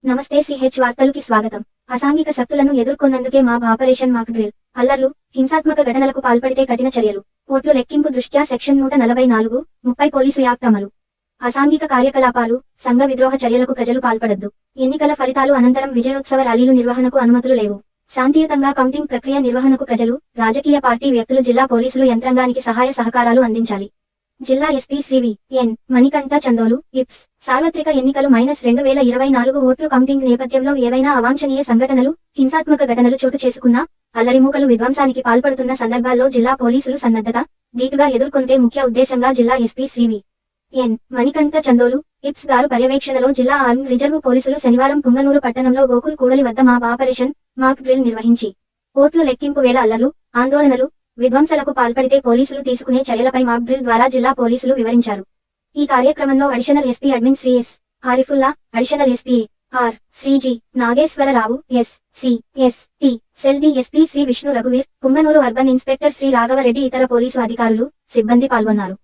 నమస్తే సిహెచ్ వార్తలుకి స్వాగతం. అసాంఘిక శక్తులను ఎదుర్కొన్నందుకే మాబ్ ఆపరేషన్ మాక్ డ్రిల్. అల్లర్లు, హింసాత్మక ఘటనలకు పాల్పడితే కఠిన చర్యలు. ఓట్లు లెక్కింపు దృష్ట్యా సెక్షన్ 144, 30 పోలీసు యాక్ట్ అమలు. అసాంఘిక కార్యకలాపాలు, సంఘ విద్రోహ చర్యలకు ప్రజలు పాల్పడొద్దు. ఎన్నికల ఫలితాలు అనంతరం విజయోత్సవ ర్యాలీలు నిర్వహణకు అనుమతులు లేవు. శాంతియుతంగా కౌంటింగ్ ప్రక్రియ నిర్వహణకు ప్రజలు, రాజకీయ పార్టీ వ్యక్తులు జిల్లా పోలీసులు యంత్రాంగానికి సహాయ సహకారాలు అందించాలి. జిల్లా ఎస్పీ శ్రీ వి.ఎన్. మణికంఠ చందోలు, ఇప్స్. సార్వత్రిక ఎన్నికలు -2024 ఓట్లు కౌంటింగ్ నేపథ్యంలో ఏవైనా అవాంఛనీయ సంఘటనలు, హింసాత్మక ఘటనలు చోటు చేసుకున్నా, అల్లరిమూకలు విధ్వంసానికి పాల్పడుతున్న సందర్భాల్లో జిల్లా పోలీసులు సన్నద్ధత, ధీటుగా ఎదుర్కొంటే ముఖ్య ఉద్దేశంగా జిల్లా ఎస్పీ శ్రీ వి.ఎన్. మణికంఠ చందోలు, ఇప్స్ గారు పర్యవేక్షణలో జిల్లా ఆర్మ్డ్ రిజర్వ్ పోలీసులు శనివారం పుంగనూరు పట్టణంలో గోకుల్ కూడలి వద్ద మాబ్ ఆపరేషన్ మాక్ డ్రిల్ నిర్వహించి ఓట్లు లెక్కింపు వేళ అల్లర్లు, ఆందోళనలు, విధ్వంసలకు పాల్పడితే పోలీసులు తీసుకునే చర్యలపై మాక్ డ్రిల్ ద్వారా జిల్లా పోలీసులు వివరించారు. ఈ కార్యక్రమంలో additional SP admin Shri S. Arifulla, additional SP R. Sriji. Nageswararao, S. C. S. T. Cell DSP Shri Vishnu రఘువీర్, పుంగనూరు అర్బన్ ఇన్స్పెక్టర్ శ్రీ రాఘవరెడ్డి ఇతర పోలీసు అధికారులు, సిబ్బంది పాల్గొన్నారు.